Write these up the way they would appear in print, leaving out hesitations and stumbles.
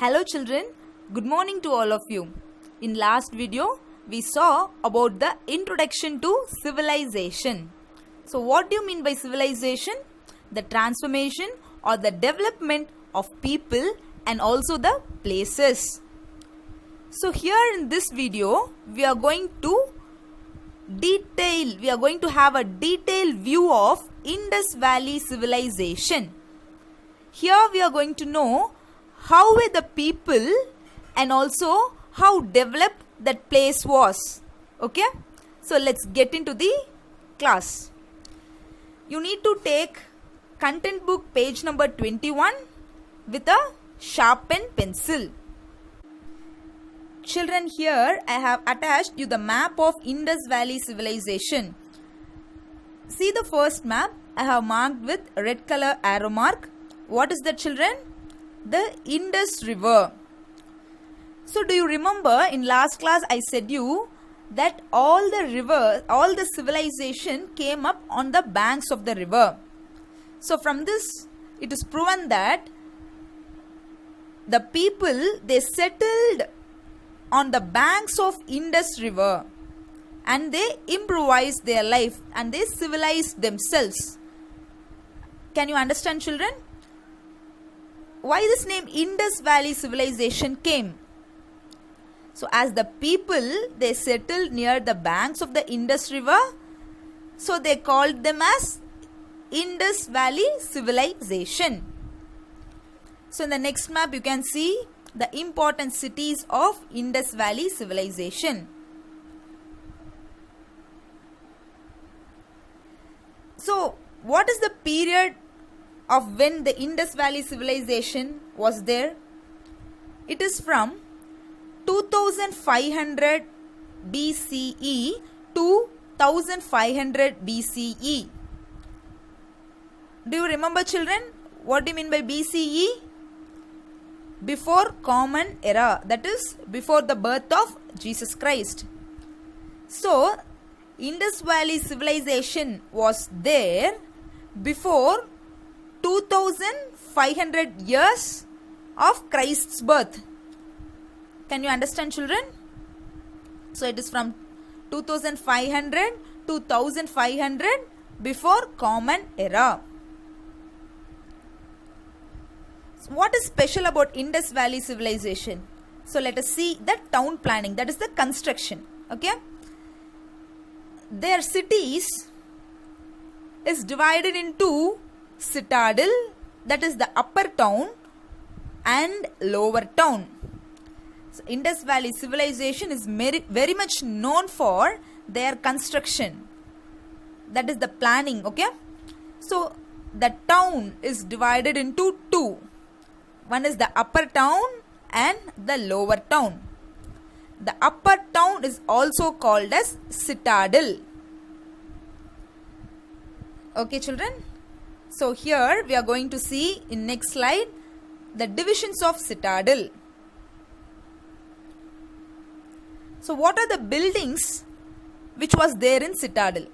Hello children, good morning to all of you. In last video, we saw about the introduction to civilization. So what do you mean by civilization? The transformation or the development of people and also the places. So here in this video, we are going to have a detailed view of Indus Valley civilization. Here we are going to know how were the people and also how developed that place was. Okay, so let's get into the class. You need to take content book page number 21 with a sharpened pencil. Children, here I have attached you the map of Indus Valley civilization. See the first map I have marked with red color arrow mark. What is that, children? The Indus River. So do you remember in last class I said you that all the civilization came up on the banks of the river. So from this it is proven that the people, they settled on the banks of Indus River and they improvised their life and they civilized themselves. Can you understand, children? Why this name Indus Valley civilization came? So as the people, they settled near the banks of the Indus River, so they called them as Indus Valley civilization. So in the next map you can see the important cities of Indus Valley civilization. So what is the period of when the Indus Valley civilization was there? It is from 2500 BCE to 1500 BCE. Do you remember, children? What do you mean by BCE? Before Common Era, that is before the birth of Jesus Christ. So Indus Valley civilization was there before 2500 years of Christ's birth. Can you understand, children? So it is from 2500 to 1500 before Common Era. So what is special about Indus Valley civilization? So let us see the town planning, that is the construction. Okay, their cities is divided into citadel, that is the upper town, and lower town. So Indus Valley civilization is very much known for their construction, that is the planning. Okay, so the town is divided into two. One is the upper town and the lower town. The upper town is also called as citadel. Okay, children. So here we are going to see in next slide the divisions of citadel. So what are the buildings which was there in citadel?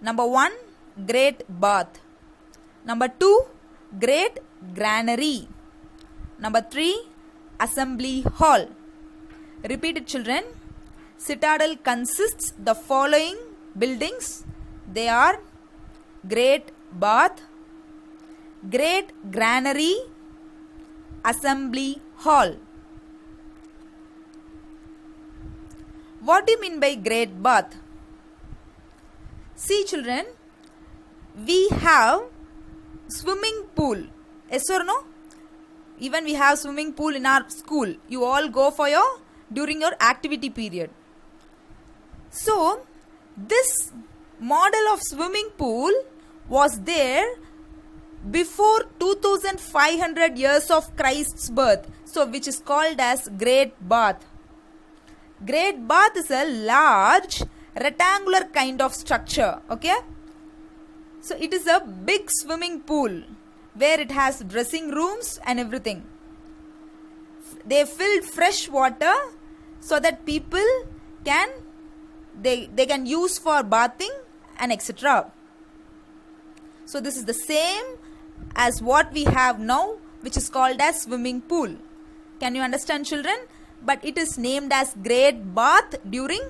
Number 1, great bath. Number 2, great granary. Number 3, assembly hall. Repeat it, children. Citadel consists the following buildings. They are great bath, great granary, assembly hall. What do you mean by great bath? See, children, we have swimming pool. Yes or no? Even we have swimming pool in our school. You all go for during your activity period. So this model of swimming pool was there before 2500 years of Christ's birth, so which is called as great bath. Great bath is a large rectangular kind of structure. Okay, so it is a big swimming pool where it has dressing rooms and everything. They filled fresh water so that people can use for bathing and etc. So this is the same as what we have now which is called as swimming pool. Can you understand, children? But it is named as Great Bath during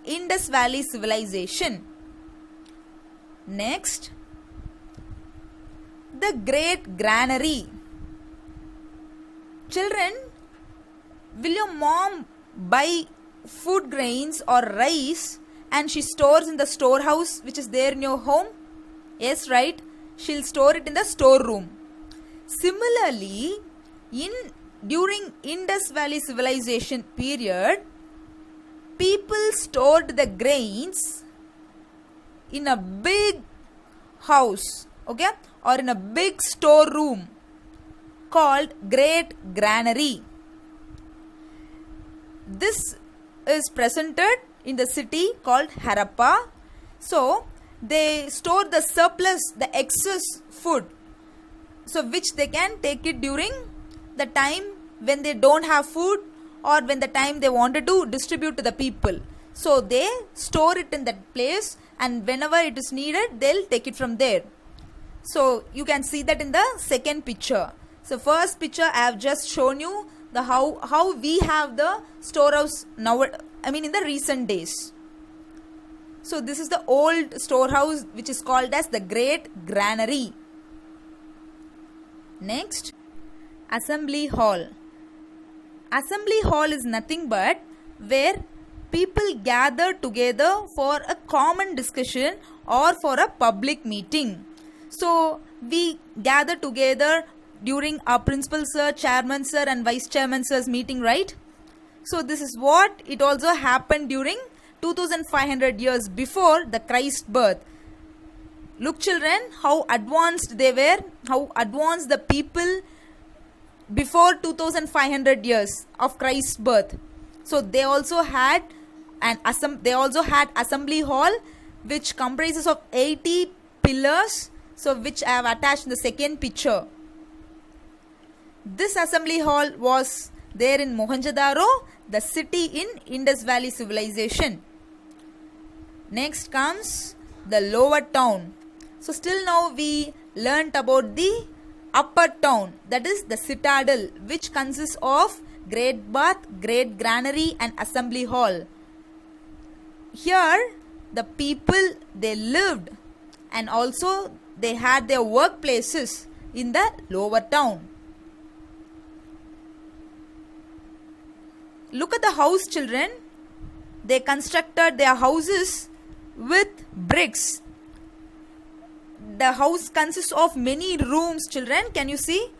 Indus Valley civilization. Next, the Great Granary. Children, will your mom buy food grains or rice and she stores in the storehouse which is there in your home? Yes, right? She'll store it in the storeroom. Similarly, during Indus Valley civilization period, people stored the grains in a big house, okay, or in a big storeroom called Great Granary. This is presented in the city called Harappa. So they store the surplus, the excess food, so which they can take it during the time when they don't have food or when the time they wanted to distribute to the people. So they store it in that place, and whenever it is needed, they'll take it from there. So you can see that in the second picture. So first picture I have just shown you the how we have the storehouse now, in the recent days. So this is the old storehouse which is called as the Great Granary. Next, Assembly Hall. Assembly Hall is nothing but where people gather together for a common discussion or for a public meeting. So we gather together during our principal sir, chairman sir and vice chairman sir's meeting, right? So this is what it also happened during 2500 years before the Christ birth. Look, children, how advanced they were, how advanced the people before 2500 years of Christ's birth. So they also had assembly hall which comprises of 80 pillars, so which I have attached in the second picture. This assembly hall was there in Mohenjo-daro, the city in Indus Valley civilization. Next comes the lower town. So still now we learnt about the upper town, that is the citadel, which consists of Great Bath, Great Granary and Assembly Hall. Here the people, they lived and also they had their workplaces in the lower town. Look at the house, children. They constructed their houses with bricks. The house consists of many rooms, children. Can you see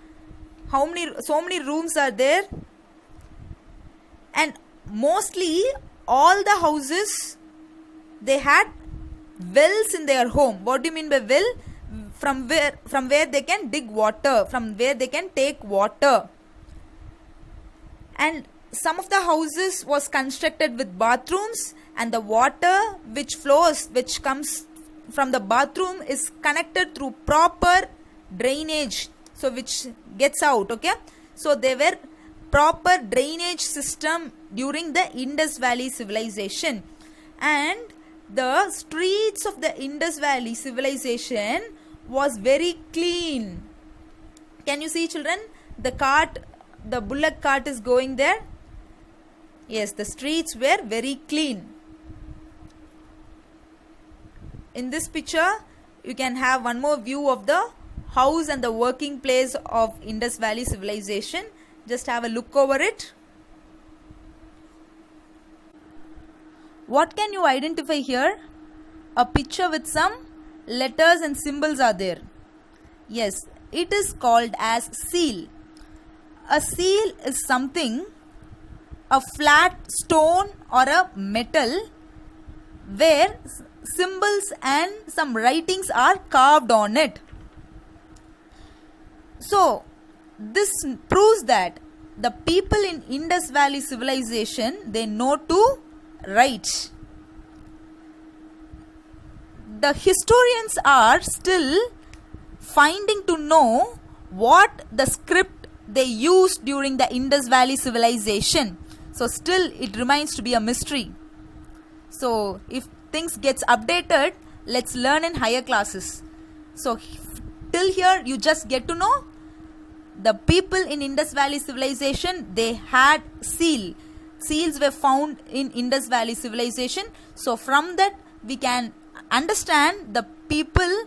so many rooms are there? And mostly all the houses, they had wells in their home. What do you mean by well? From where they can dig water, from where they can take water. And some of the houses was constructed with bathrooms, and the water which comes from the bathroom is connected through proper drainage, so which gets out, okay. So there were proper drainage system during the Indus Valley civilization, and the streets of the Indus Valley civilization was very clean. Can you see, children? The bullock cart is going there. Yes, the streets were very clean. In this picture, you can have one more view of the house and the working place of Indus Valley civilization. Just have a look over it. What can you identify here? A picture with some letters and symbols are there. Yes, it is called as seal. A seal is something, a flat stone or a metal where symbols and some writings are carved on it. So this proves that the people in Indus Valley civilization, they know to write. The historians are still finding to know what the script they used during the Indus Valley civilization. So still it remains to be a mystery. So if things gets updated, let's learn in higher classes. So till here you just get to know the people in Indus Valley civilization, they had seals were found in Indus Valley civilization. So from that we can understand the people,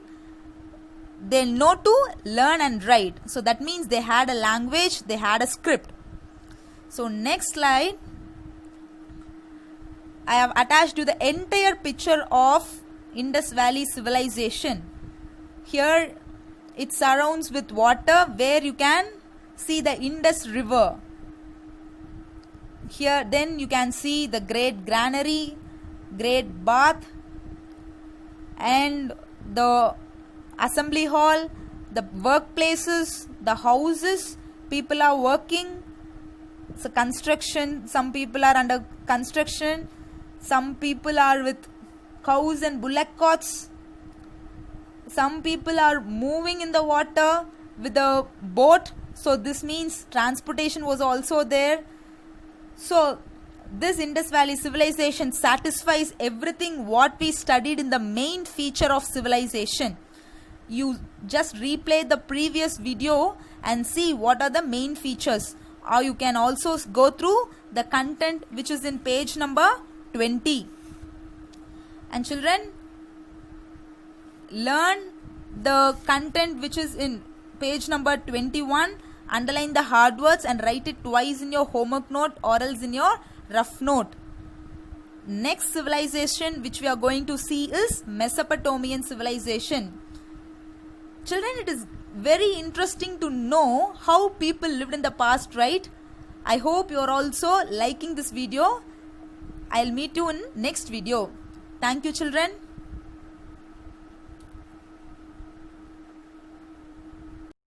they know to learn and write. So that means they had a language, they had a script. So next slide, I have attached you the entire picture of Indus Valley civilization. Here it surrounds with water where you can see the Indus River. Here then you can see the great granary, great bath, and the assembly hall, the workplaces, the houses, people are working. So construction, some people are under construction, some people are with cows and bullock carts, some people are moving in the water with a boat. So this means transportation was also there. So this Indus Valley civilization satisfies everything what we studied in the main feature of civilization. You just replay the previous video and see what are the main features, or you can also go through the content which is in page number 20. And children, learn the content which is in page number 21, underline the hard words and write it twice in your homework note or else in your rough note. Next civilization which we are going to see is Mesopotamian civilization. Children, it is very interesting to know how people lived in the past, right? I hope you are also liking this video. I'll meet you in next video. Thank you, children.